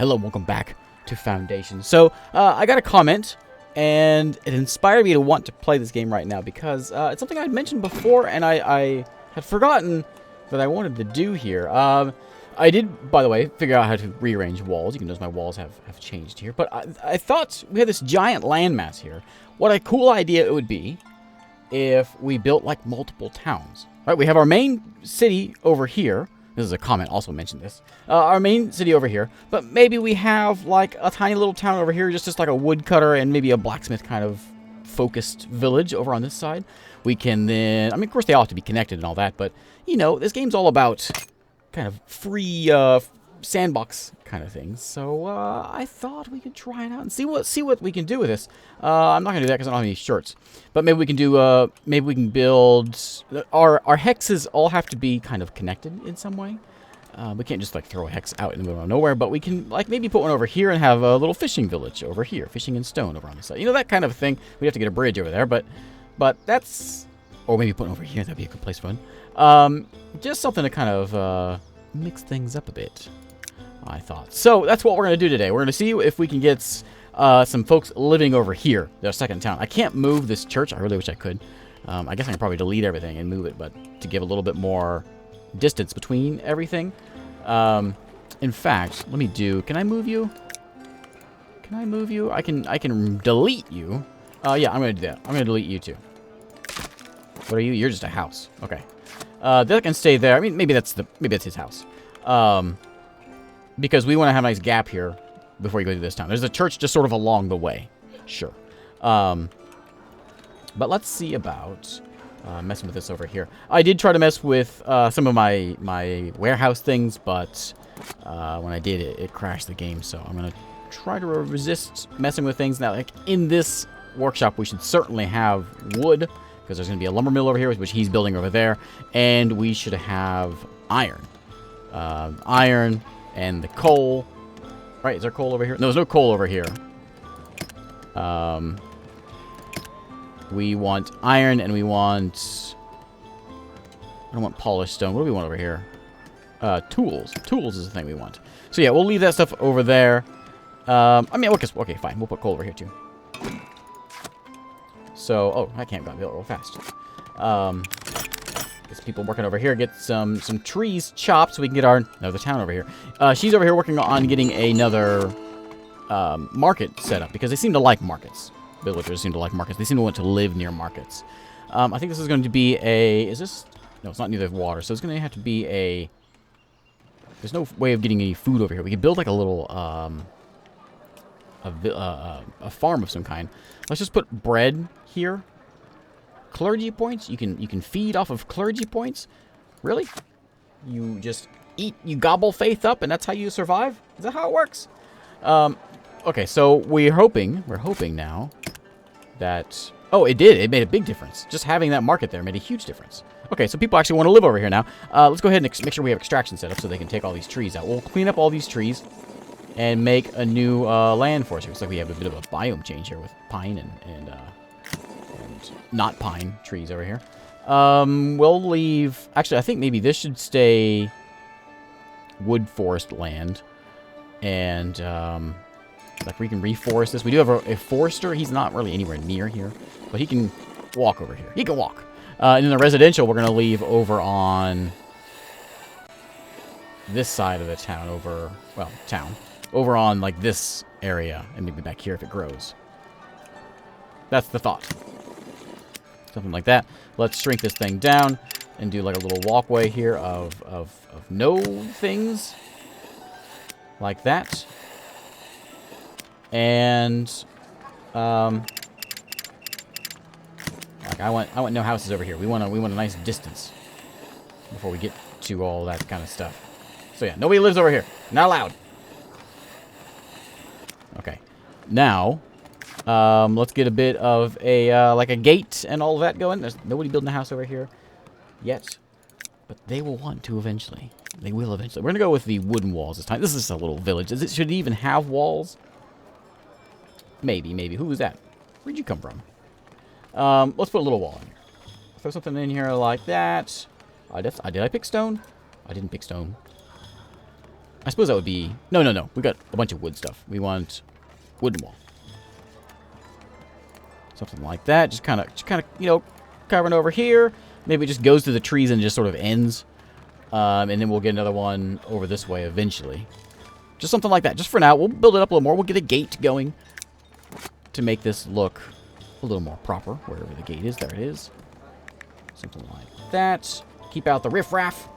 Hello, welcome back to Foundation. So, I got a comment, and it inspired me to want to play this game right now because it's something I'd mentioned before, and I had forgotten that I wanted to do here. I did, by the way, figure out how to rearrange walls. You can notice my walls have changed here, but I thought we had this giant landmass here. What a cool idea it would be if we built, like, multiple towns. Right, we have our main city over here. This is a comment, also mentioned this. Our main city over here. But maybe we have, like, a tiny little town over here, just like a woodcutter and maybe a blacksmith kind of focused village over on this side. We can then... I mean, of course, they all have to be connected and all that, but, you know, this game's all about kind of free sandbox kind of things. So, I thought we could try it out and see what we can do with this. I'm not going to do that because I don't have any shirts. But maybe we can do, maybe we can build... Our hexes all have to be kind of connected in some way. We can't just, like, throw a hex out in the middle of nowhere, but we can, like, maybe put one over here and have a little fishing village over here. Fishing in stone over on the side. You know, that kind of thing. We'd have to get a bridge over there, but that's... Or maybe put one over here. That'd be a good place for one. Just something to kind of, mix things up a bit, I thought. So, that's what we're going to do today. We're going to see if we can get some folks living over here, their second town. I can't move this church. I really wish I could. I guess I can probably delete everything and move it, but to give a little bit more distance between everything. In fact, let me do... Can I move you? Can I move you? I can delete you. Yeah, I'm going to do that. I'm going to delete you too. What are you? You're just a house. Okay. That can stay there. I mean, maybe that's his house. Because we want to have a nice gap here before you go to this town. There's a church just sort of along the way. Sure. But let's see about messing with this over here. I did try to mess with some of my warehouse things, but when I did, it crashed the game. So I'm going to try to resist messing with things. Now, like in this workshop, we should certainly have wood, because there's going to be a lumber mill over here, which he's building over there. And we should have iron. Iron and the coal. Right, is there coal over here? No, there's no coal over here. We want iron and we want... I don't want polished stone. What do we want over here? Tools. Tools is the thing we want. So yeah, we'll leave that stuff over there. I mean, okay, fine. We'll put coal over here too. So, oh, I can't build real fast. Get some people working over here. Get some trees chopped so we can get another town over here. She's over here working on getting another market set up because they seem to like markets. Villagers seem to like markets. They seem to want to live near markets. I think this is going to be a... Is this... No, it's not near the water. So it's going to have to be a... There's no way of getting any food over here. We could build like a little... a farm of some kind. Let's just put bread here. Clergy points? You can feed off of clergy points? Really? You just eat, you gobble faith up and that's how you survive? Is that how it works? Okay, so we're hoping now that... Oh, it did. It made a big difference. Just having that market there made a huge difference. Okay, so people actually want to live over here now. Let's go ahead and make sure we have extraction set up so they can take all these trees out. We'll clean up all these trees and make a new land for us. Looks like we have a bit of a biome change here with pine and not pine trees over here. We'll leave... Actually, I think maybe this should stay wood forest land. And, like, we can reforest this. We do have a forester. He's not really anywhere near here. But he can walk over here. He can walk. And then the residential we're going to leave over on this side of the town over... Well, town. Over on, like, this area. And maybe back here if it grows. That's the thought. Something like that. Let's shrink this thing down and do, like, a little walkway here of no things. Like that. And, like, I want no houses over here. We want a nice distance before we get to all that kind of stuff. So, yeah, nobody lives over here. Not allowed. Okay. Now, let's get a bit of a, like a gate and all of that going. There's nobody building a house over here yet. But they will want to eventually. They will eventually. We're going to go with the wooden walls this time. This is just a little village. Should it even have walls? Maybe. Who was that? Where'd you come from? Let's put a little wall in here. Throw something in here like that. Did I pick stone? I didn't pick stone. I suppose that would be... No, no, no. We got a bunch of wood stuff. We want wooden wall. Something like that. Just kind of, you know, covering over here. Maybe it just goes through the trees and just sort of ends. And then we'll get another one over this way eventually. Just something like that. Just for now. We'll build it up a little more. We'll get a gate going to make this look a little more proper. Wherever the gate is, there it is. Something like that. Keep out the riffraff.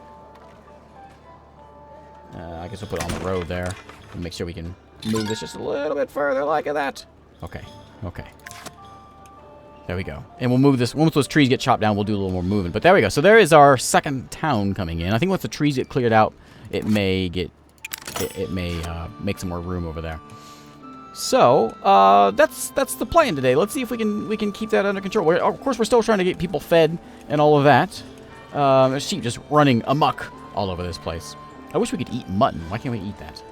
I guess we'll put it on the road there. And make sure we can move this just a little bit further like that. Okay. Okay. There we go. And we'll move this. Once those trees get chopped down, we'll do a little more moving. But there we go. So there is our second town coming in. I think once the trees get cleared out, it may get... It may make some more room over there. So, that's the plan today. Let's see if we can keep that under control. Of course, we're still trying to get people fed and all of that. Sheep just running amok all over this place. I wish we could eat mutton. Why can't we eat that?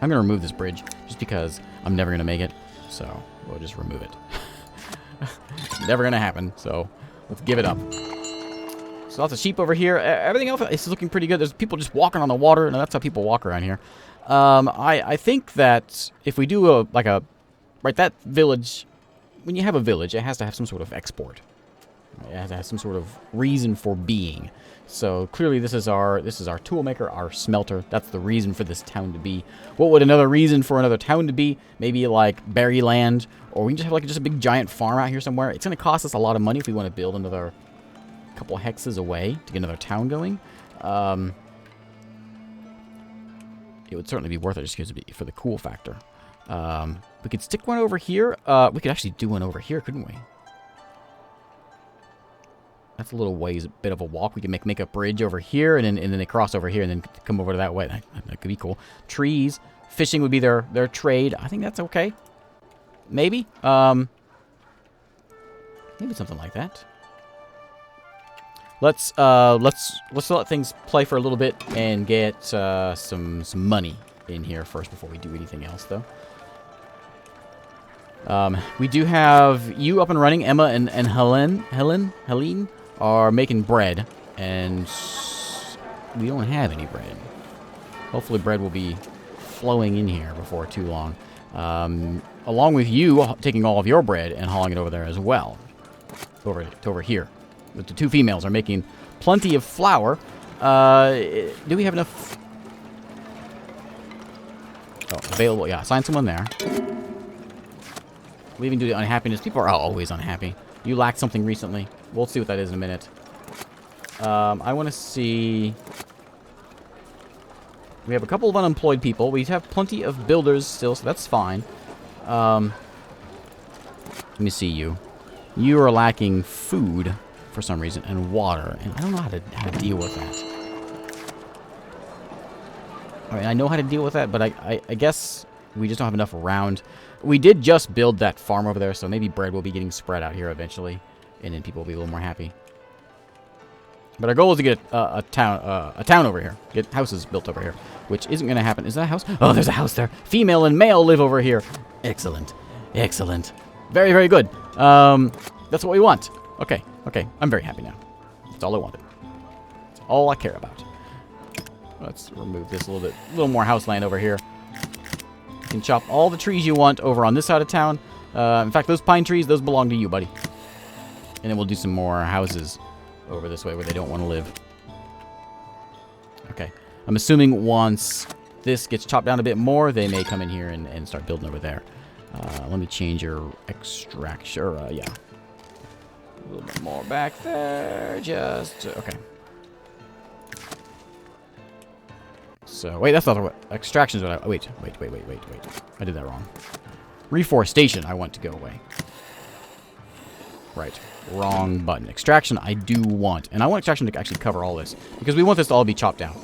I'm going to remove this bridge just because I'm never going to make it. So, we'll just remove it. Never going to happen. So, let's give it up. So, lots of sheep over here. Everything else is looking pretty good. There's people just walking on the water. And that's how people walk around here. I think that if we do right, that village, when you have a village, it has to have some sort of export. It has to have some sort of reason for being. So clearly this is our tool maker, our smelter. That's the reason for this town to be. What would another reason for another town to be? Maybe like berry land, or we can just have like just a big giant farm out here somewhere. It's going to cost us a lot of money if we want to build another couple hexes away to get another town going. It would certainly be worth it just for the cool factor. We could stick one over here. We could actually do one over here, couldn't we? That's a little ways, a bit of a walk. We can make a bridge over here, and then they cross over here, and then come over to that way. That could be cool. Trees, fishing would be their trade. I think that's okay. Maybe. Maybe something like that. Let's let things play for a little bit and get some money in here first before we do anything else, though. We do have you up and running. Emma and Helene are making bread, and we don't have any bread. Hopefully bread will be flowing in here before too long. Along with you taking all of your bread and hauling it over there as well. Over here. The two females are making plenty of flour. Do we have enough? Oh, available. Yeah, assign someone there. Leaving due to unhappiness. People are always unhappy. You lacked something recently. We'll see what that is in a minute. I want to see... We have a couple of unemployed people. We have plenty of builders still, so that's fine. Let me see you. You are lacking food for some reason and water, and I don't know how to deal with that. I mean, I know how to deal with that, but I guess we just don't have enough around. We did just build that farm over there, so maybe bread will be getting spread out here eventually, and then people will be a little more happy. But our goal is to get a town over here, get houses built over here, which isn't going to happen. Is that a house? Oh, there's a house there. Female and male live over here. Excellent, excellent, very, very good. That's what we want. Okay, okay, I'm very happy now. That's all I wanted. That's all I care about. Let's remove this a little more house land over here. You can chop all the trees you want over on this side of town. In fact, those pine trees, those belong to you, buddy. And then we'll do some more houses over this way where they don't want to live. Okay. I'm assuming once this gets chopped down a bit more, they may come in here and start building over there. Let me change your extraction. Yeah. A little bit more back there. Just... okay. So, wait, that's not what... Extraction's what I... Wait. I did that wrong. Reforestation, I want to go away. Right. Wrong button. Extraction, I do want. And I want extraction to actually cover all this. Because we want this to all be chopped down.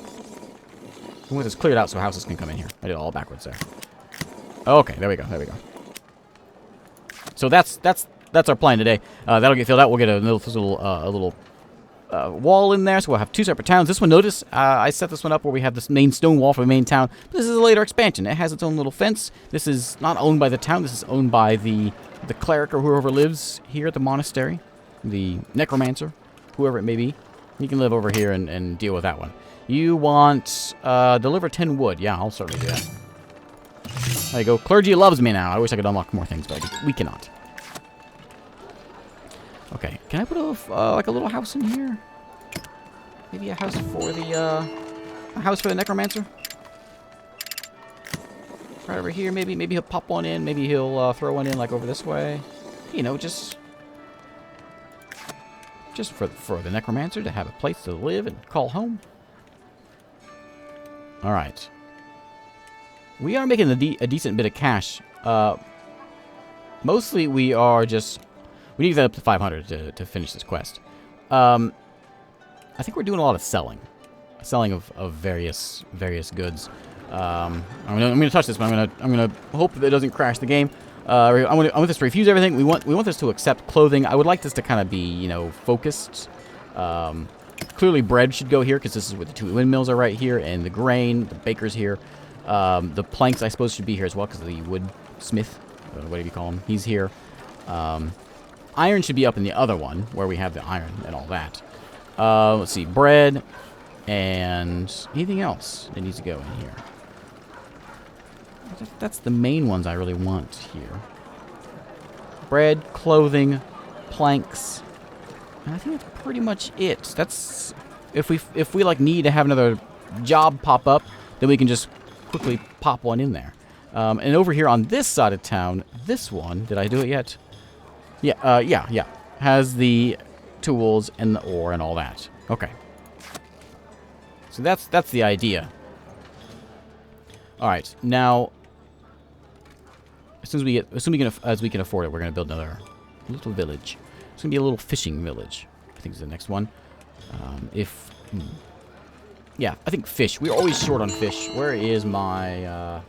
We want this cleared out so houses can come in here. I did it all backwards there. Okay, there we go. There we go. So that's our plan today. That'll get filled out. We'll get a little wall in there, so we'll have two separate towns. This one, notice, I set this one up where we have this main stone wall for the main town. This is a later expansion. It has its own little fence. This is not owned by the town. This is owned by the cleric or whoever lives here at the monastery. The necromancer, whoever it may be. He can live over here and deal with that one. You want deliver 10 wood. Yeah, I'll certainly do that. There you go. Clergy loves me now. I wish I could unlock more things, but we cannot. Okay, can I put like a little house in here? Maybe a house for the necromancer. Right over here, maybe he'll pop one in. Maybe he'll throw one in like over this way. You know, just for the necromancer to have a place to live and call home. All right. We are making a decent bit of cash. Mostly we are just... We need to get up to 500 to finish this quest. I think we're doing a lot of selling. Selling of various goods. I'm gonna touch this, but I'm gonna hope that it doesn't crash the game. I want this to refuse everything. We want this to accept clothing. I would like this to kind of be, you know, focused. Clearly bread should go here because this is where the 2 windmills are right here, and the grain, the baker's here. The planks, I suppose, should be here as well because the woodsmith, whatever you call him, he's here. Iron should be up in the other one where we have the iron and all that. Let's see, bread and anything else that needs to go in here. That's the main ones I really want here. Bread, clothing, planks. And I think that's pretty much it. That's if we like need to have another job pop up, then we can just quickly pop one in there. And over here on this side of town, this one, did I do it yet? Yeah, yeah. Has the tools and the ore and all that. Okay. So that's the idea. All right, now as we can afford it, we're gonna build another little village. It's gonna be a little fishing village. I think is the next one. Yeah, I think fish. We're always short on fish. Where is my? I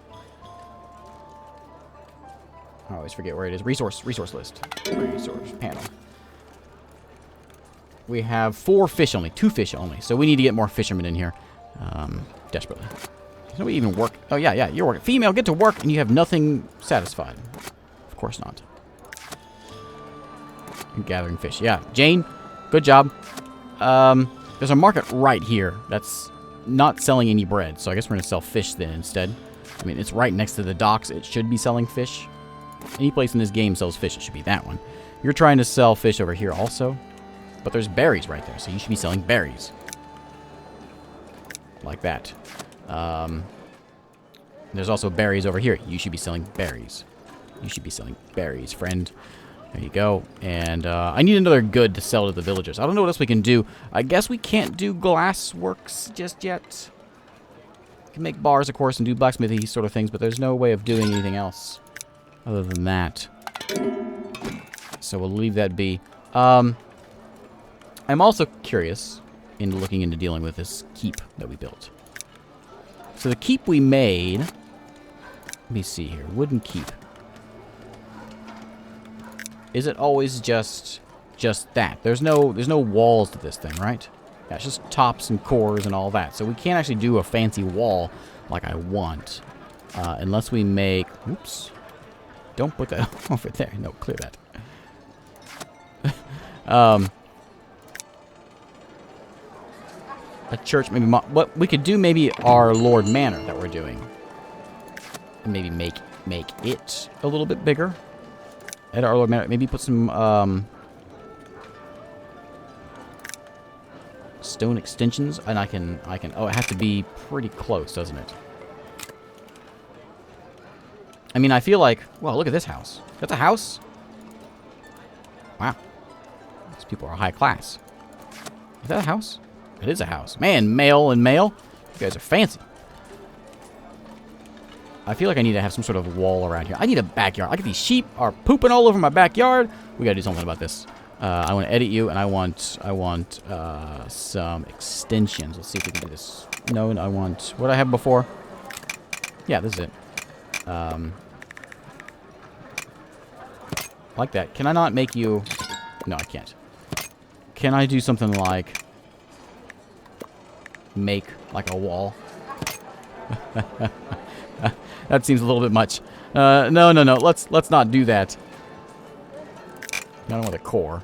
always forget where it is. Resource list. Resource panel. We have 4 fish only, 2 fish only. So we need to get more fishermen in here, desperately. Does nobody even work? Oh yeah, you're working. Female, get to work, and you have nothing satisfied. Of course not. And gathering fish. Yeah, Jane, good job. There's a market right here that's not selling any bread, so I guess we're gonna sell fish then instead. I mean, it's right next to the docks. It should be selling fish. Any place in this game sells fish, it should be that one. You're trying to sell fish over here also, but there's berries right there, so you should be selling berries. Like that. There's also berries over here. You should be selling berries. You should be selling berries, friend. There you go. And I need another good to sell to the villagers. I don't know what else we can do. I guess we can't do glass works just yet. We can make bars, of course, and do blacksmithy sort of things, but there's no way of doing anything else other than that. So we'll leave that be. I'm also curious in looking into dealing with this keep that we built. So the keep we made, let me see here, wooden keep. Is it always just that? There's no walls to this thing, right? Yeah, it's just tops and cores and all that. So we can't actually do a fancy wall like I want, unless we make. Oops! Don't put that over there. No, clear that. A church, maybe. What we could do, maybe our Lord Manor that we're doing, and maybe make it a little bit bigger. At our Lord Manor, maybe put some stone extensions, and I can. Oh, it has to be pretty close, doesn't it? I mean, I feel like. Well, look at this house. That's a house. Wow. These people are high class. Is that a house? It is a house. Man, male and male. You guys are fancy. I feel like I need to have some sort of wall around here. I need a backyard. Look at these sheep are pooping all over my backyard. We gotta do something about this. I want to edit you, and I want some extensions. Let's see if we can do this. No, I want what I have before. Yeah, this is it. Like that. Can I not make you? No, I can't. Can I do something like make like a wall? That seems a little bit much. No. Let's not do that. I don't want a core.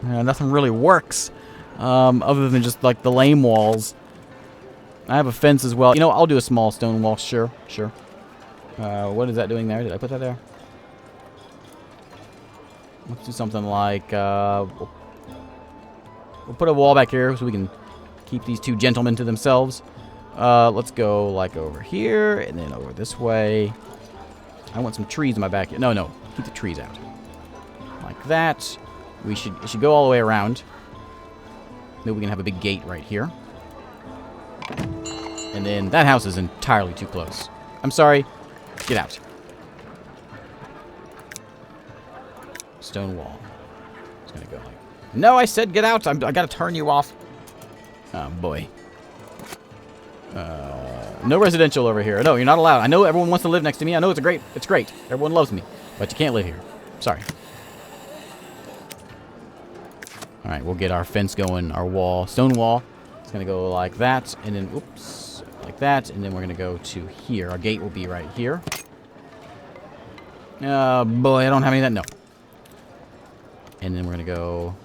Nothing really works. other than just, like, the lame walls. I have a fence as well. You know, I'll do a small stone wall. Sure, sure. What is that doing there? Did I put that there? Let's do something like, we'll put a wall back here so we can keep these two gentlemen to themselves. Let's go, like, over here, and then over this way. I want some trees in my back. No, no. Keep the trees out. Like that. It should go all the way around. Maybe we can have a big gate right here. And then that house is entirely too close. I'm sorry. Get out. Stone wall. It's gonna go like... No, I said get out. I gotta turn you off. Oh, boy. No residential over here. No, you're not allowed. I know everyone wants to live next to me. I know it's great. It's great. Everyone loves me. But you can't live here. Sorry. Alright, we'll get our fence going. Our wall. Stone wall. It's going to go like that. And then, oops. Like that. And then we're going to go to here. Our gate will be right here. Boy, I don't have any of that. No. And then we're going to go...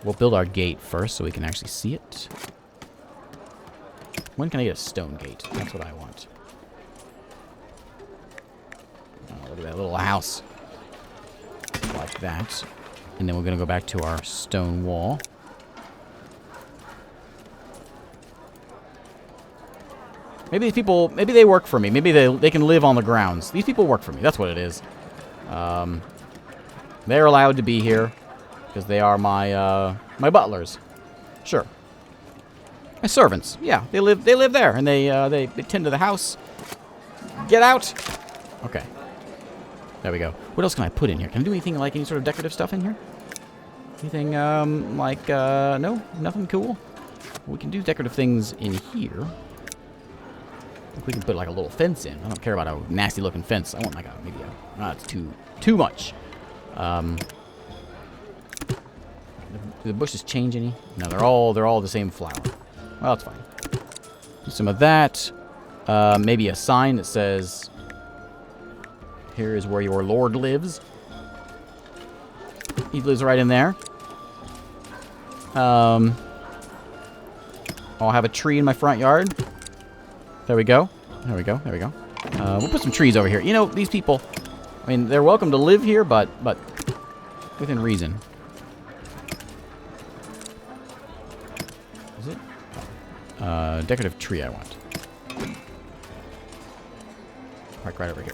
We'll build our gate first so we can actually see it. When can I get a stone gate? That's what I want. Oh, look at that little house. Like that. And then we're going to go back to our stone wall. Maybe these people, maybe they work for me. Maybe they can live on the grounds. These people work for me. That's what it is. They're allowed to be here because they are my my butlers. Sure. My servants. Yeah, they live there, and they tend to the house. Get out. Okay. There we go. What else can I put in here? Can I do anything like any sort of decorative stuff in here? Anything like no, nothing cool. We can do decorative things in here. We can put like a little fence in. I don't care about a nasty looking fence. I want like a maybe a it's too much. Do the bushes change any? No, they're all the same flower. Well, that's fine. Do some of that. Maybe a sign that says, "Here is where your lord lives." He lives right in there. I'll have a tree in my front yard. There we go. There we go. There we go. We'll put some trees over here. You know, these people, I mean, they're welcome to live here, but within reason. Is it? Decorative tree I want. Right over here.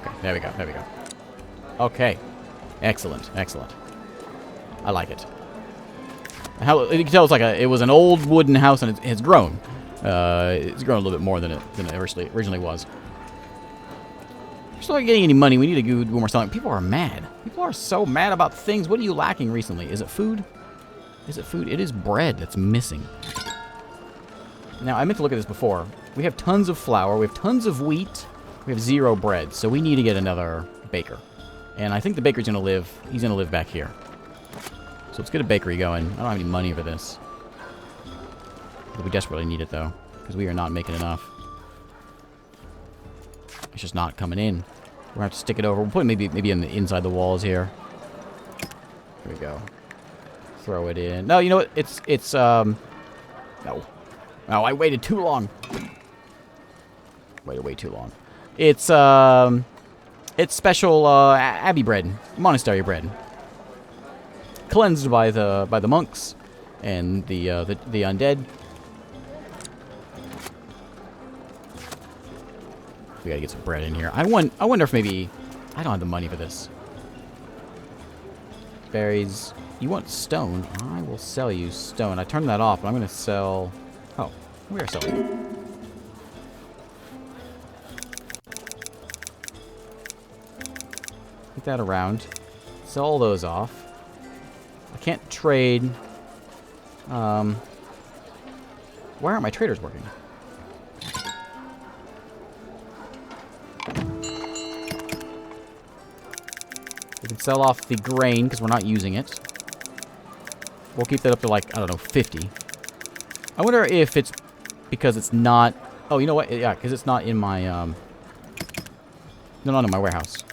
Okay, there we go. There we go. Okay. Excellent. Excellent. I like it. How you can tell it was an old wooden house and it's grown. It's grown a little bit more than it originally was. We're still not getting any money. We need to do more selling. People are mad. People are so mad about things. What are you lacking recently? Is it food? Is it food? It is bread that's missing. Now, I meant to look at this before. We have tons of flour. We have tons of wheat. We have 0 bread. So we need to get another baker. And I think the baker's going to live... He's going to live back here. So let's get a bakery going. I don't have any money for this. We desperately need it, though. Because we are not making enough. It's just not coming in. We're going to have to stick it over. We'll put it maybe in the inside the walls here. There we go. Throw it in. No, you know what? It's no. No, I waited too long. Waited way too long. It's special abbey bread, monastery bread, cleansed by the monks and the undead. We gotta get some bread in here. I wonder if maybe I don't have the money for this. Berries. You want stone? I will sell you stone. I turned that off, but I'm gonna sell. Oh, we are selling. Get that around. Sell all those off. I can't trade. Why aren't my traders working? We can sell off the grain because we're not using it. We'll keep that up to like, I don't know, 50. I wonder if it's because it's not... Oh, you know what? Yeah, because it's not in my... No, not in my warehouse.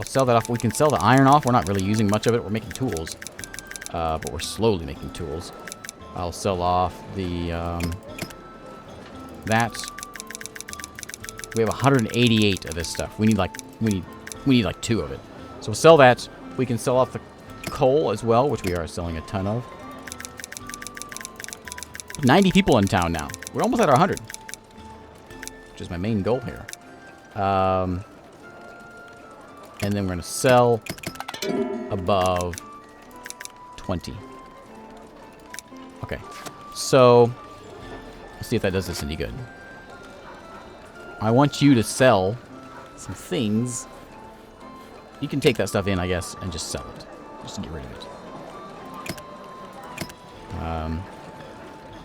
I'll sell that off. We can sell the iron off. We're not really using much of it. We're making tools. But we're slowly making tools. I'll sell off the, that. We have 188 of this stuff. We need like 2 of it. So we'll sell that. We can sell off the coal as well, which we are selling a ton of. 90 people in town now. We're almost at our 100. Which is my main goal here. And then we're going to sell above 20. Okay. So, let's see if that does us any good. I want you to sell some things. You can take that stuff in, I guess, and just sell it. Just to get rid of it.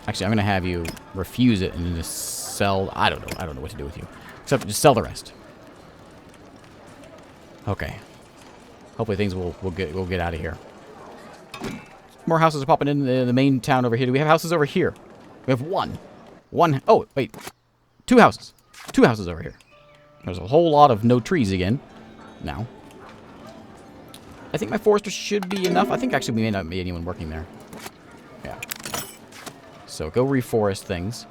Actually, I'm going to have you refuse it and then just sell... I don't know what to do with you. Except just sell the rest. Okay. Hopefully things will get out of here. More houses are popping in the main town over here. Do we have houses over here? We have one. Oh, wait. 2 houses. 2 houses over here. There's a whole lot of no trees again. Now. I think my forester should be enough. I think actually we may not be anyone working there. Yeah. So go reforest things.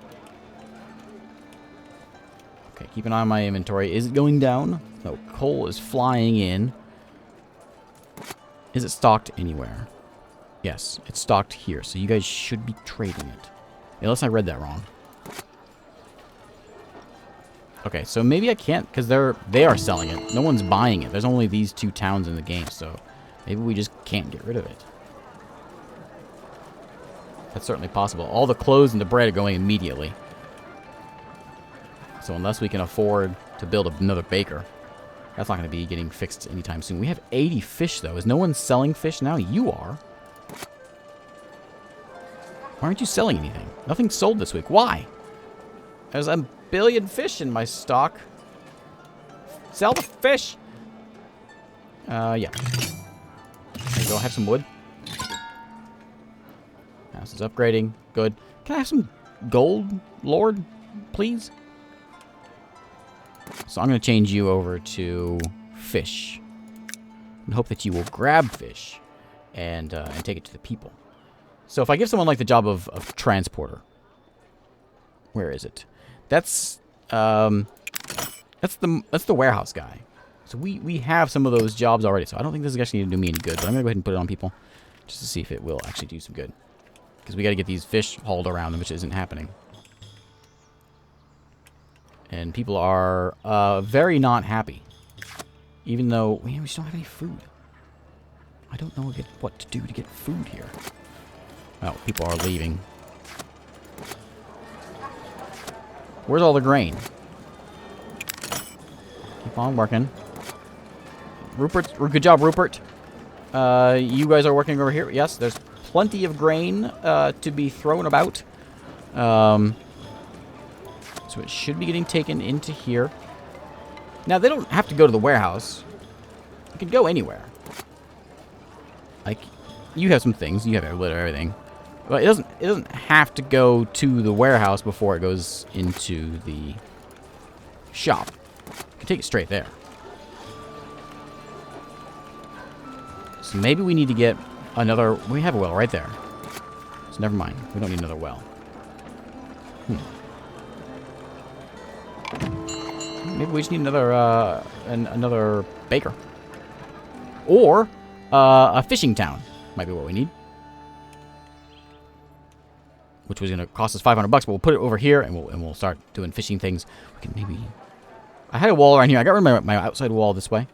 Okay, keep an eye on my inventory. Is it going down? No, coal is flying in. Is it stocked anywhere? Yes, it's stocked here. So you guys should be trading it. Unless I read that wrong. Okay, so maybe I can't, because they are selling it. No one's buying it. There's only these 2 towns in the game, so maybe we just can't get rid of it. That's certainly possible. All the clothes and the bread are going immediately. So unless we can afford to build another baker, that's not going to be getting fixed anytime soon. We have 80 fish, though. Is no one selling fish now? You are. Why aren't you selling anything? Nothing sold this week. Why? There's a billion fish in my stock. Sell the fish. Yeah. There you go. Have some wood. House is upgrading. Good. Can I have some gold, Lord? Please? So I'm going to change you over to fish. And hope that you will grab fish and take it to the people. So if I give someone like the job of transporter. Where is it? That's the warehouse guy. So we have some of those jobs already. So I don't think this is actually going to do me any good. But I'm going to go ahead and put it on people. Just to see if it will actually do some good. Because we got to get these fish hauled around, which isn't happening. And people are very not happy. Even though we just don't have any food. I don't know what to do to get food here. Oh, people are leaving. Where's all the grain? Keep on working. Rupert, good job, Rupert. You guys are working over here. Yes, there's plenty of grain to be thrown about. So it should be getting taken into here. Now, they don't have to go to the warehouse. It can go anywhere. Like, you have some things. You have everything. But it doesn't have to go to the warehouse before it goes into the shop. You can take it straight there. So maybe we need to get another... We have a well right there. So never mind. We don't need another well. Maybe we just need another baker. Or a fishing town might be what we need. Which was going to cost us $500, but we'll put it over here and we'll start doing fishing things. We can maybe... I had a wall around here. I got rid of my outside wall this way.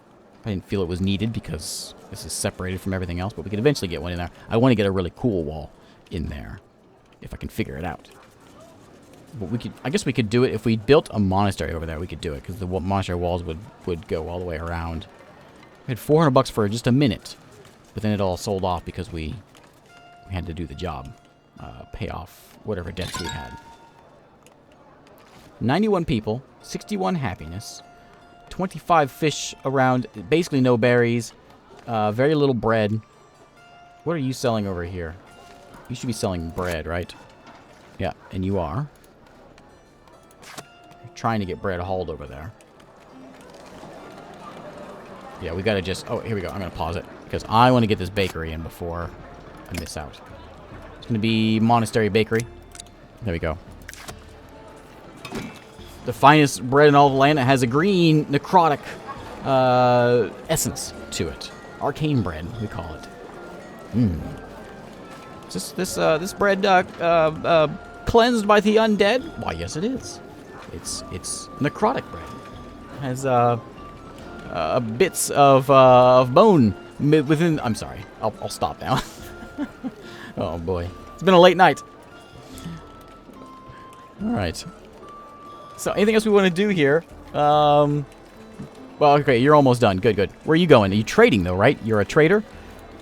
I didn't feel it was needed because this is separated from everything else, but we could eventually get one in there. I want to get a really cool wall in there if I can figure it out. But we could, I guess we could do it if we built a monastery over there. We could do it because the monastery walls would go all the way around. We had $400 for just a minute, but then it all sold off because we had to do the job, pay off whatever debts we had. 91 people, 61 happiness, 25 fish around, basically no berries, very little bread. What are you selling over here? You should be selling bread, right? Yeah, and you are. Trying to get bread hauled over there. Yeah, we gotta just... Oh, here we go. I'm gonna pause it. Because I want to get this bakery in before I miss out. It's gonna be Monastery Bakery. There we go. The finest bread in all the land. It has a green necrotic essence to it. Arcane bread, we call it. Is this bread cleansed by the undead? Why, yes, it is. It's necrotic bread. It has bits of bone within. I'm sorry. I'll stop now. Oh boy, it's been a late night. All right. So, anything else we want to do here? Well, okay, you're almost done. Good, good. Where are you going? Are you trading, though, right? You're a trader?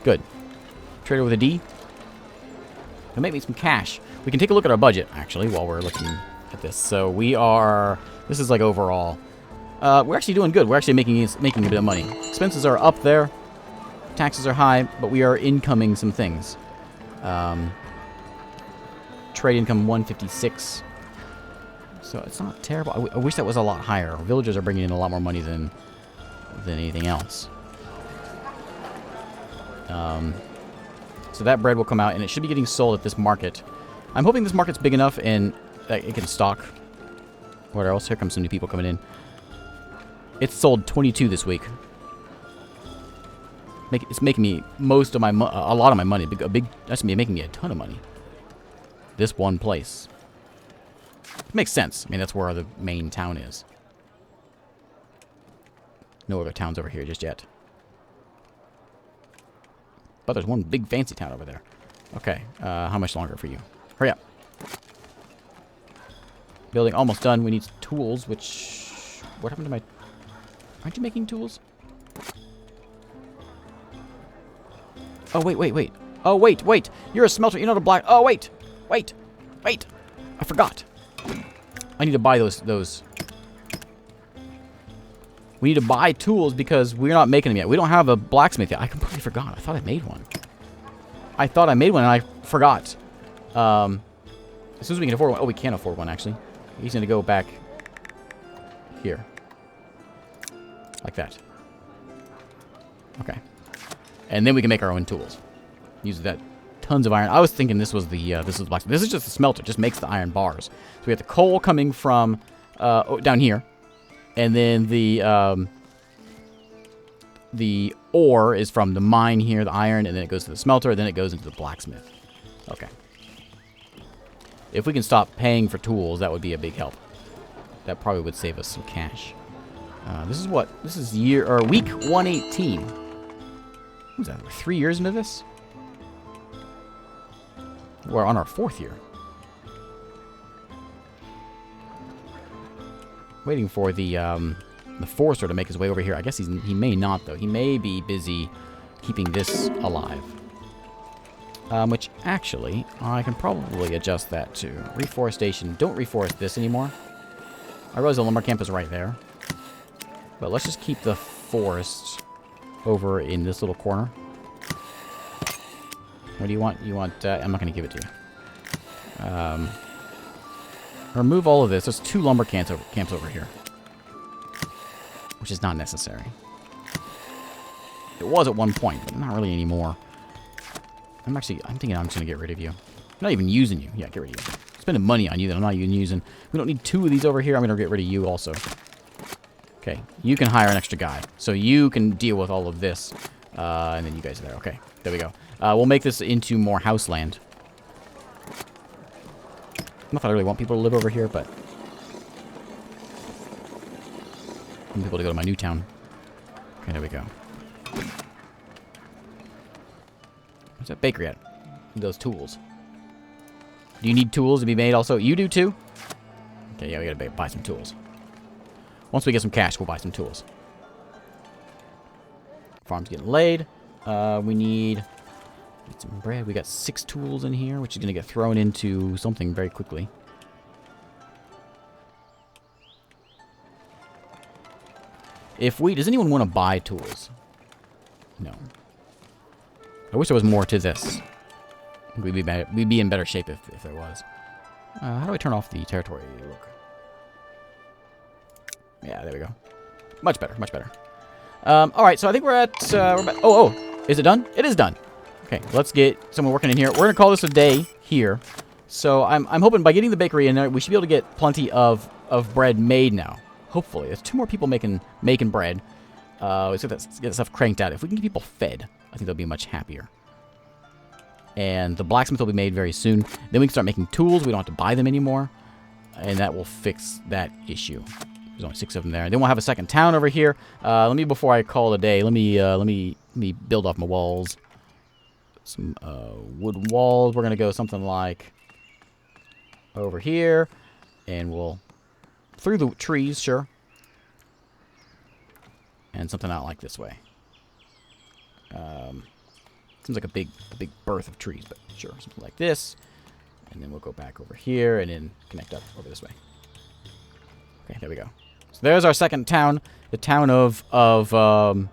Good. Trader with a D? It'll make me some cash. We can take a look at our budget, actually, while we're looking at this. So, we are... This is, like, overall. We're actually doing good. We're actually making a bit of money. Expenses are up there. Taxes are high, but we are incoming some things. Trade income 156. So it's not terrible. I wish that was a lot higher. Villagers are bringing in a lot more money than anything else. So that bread will come out, and it should be getting sold at this market. I'm hoping this market's big enough and that it can stock. What else? Here comes some new people coming in. It's sold 22 this week. It's making me most of my a lot of my money. That's making me a ton of money. This one place. It makes sense. I mean, that's where the main town is. No other towns over here just yet. But there's one big fancy town over there. Okay, how much longer for you? Hurry up. Building almost done. We need tools, which... What happened to my... Aren't you making tools? Oh, wait. Oh, wait. You're a smelter. You're not a black... Oh, wait. I forgot. I need to buy those. We need to buy tools because we're not making them yet. We don't have a blacksmith yet. I completely forgot. I thought I made one. And I forgot. As soon as we can afford one. Oh, we can't afford one, actually. He's going to go back here. Like that. Okay. And then we can make our own tools. Use that. Tons of iron. I was thinking this was the blacksmith. This is just a smelter. Just makes the iron bars. So we have the coal coming from down here, and then the ore is from the mine here, the iron, and then it goes to the smelter, and then it goes into the blacksmith. Okay. If we can stop paying for tools, that would be a big help. That probably would save us some cash. This is what? This is week 118. What was that? We're 3 years into this? We're on our 4th year. Waiting for the forester to make his way over here. I guess he may not, though. He may be busy keeping this alive. Which, actually, I can probably adjust that to reforestation. Don't reforest this anymore. I realize the lumber camp is right there. But let's just keep the forest over in this little corner. What do you want? You want... I'm not going to give it to you. Remove all of this. There's 2 lumber camps over here. Which is not necessary. It was at one point, but not really anymore. I'm thinking I'm just going to get rid of you. I'm not even using you. Yeah, get rid of you. Spending money on you that I'm not even using. We don't need 2 of these over here. I'm going to get rid of you also. Okay, you can hire an extra guy. So you can deal with all of this. And then you guys are there. Okay, there we go. We'll make this into more house land. I don't know if I really want people to live over here, but... I want people to go to my new town. Okay, there we go. Where's that bakery at? Those tools. Do you need tools to be made also? You do too? Okay, yeah, we gotta buy some tools. Once we get some cash, we'll buy some tools. Farm's getting laid. We need some bread. We got 6 tools in here, which is going to get thrown into something very quickly. Does anyone want to buy tools? No. I wish there was more to this. We'd be in better shape if there was. How do I turn off the territory look? Yeah, there we go. Much better, much better. All right, so I think we're at... oh, is it done? It is done. Okay, let's get someone working in here. We're going to call this a day here. So I'm hoping by getting the bakery in there, we should be able to get plenty of bread made now. Hopefully. There's 2 more people making bread. Let's get that stuff cranked out. If we can get people fed, I think they'll be much happier. And the blacksmith will be made very soon. Then we can start making tools. We don't have to buy them anymore. And that will fix that issue. There's only 6 of them there. Then we'll have a second town over here. Let me, before I call it a day, let me build off my walls. Some wooden walls. We're gonna go something like over here, and we'll through the trees, sure, and something out like this way. Seems like a big berth of trees, but sure, something like this. And then we'll go back over here and then connect up over this way. Okay, there we go. So there's our second town, the town of I don't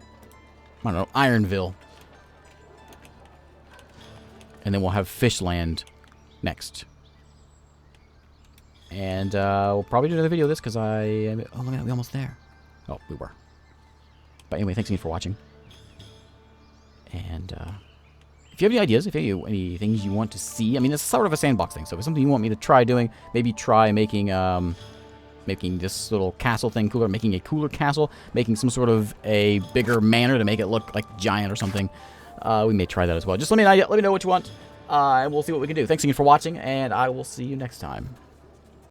know, Ironville. And then we'll have Fishland next. And we'll probably do another video of this because oh, look at that, we're almost there. Oh, we were. But anyway, thanks again for watching. And if you have any ideas, if you have any things you want to see, I mean, it's sort of a sandbox thing. So if it's something you want me to try doing, maybe try making this little castle thing cooler, making a cooler castle, making some sort of a bigger manor to make it look like giant or something. We may try that as well. Just let me know what you want, and we'll see what we can do. Thanks again for watching, and I will see you next time.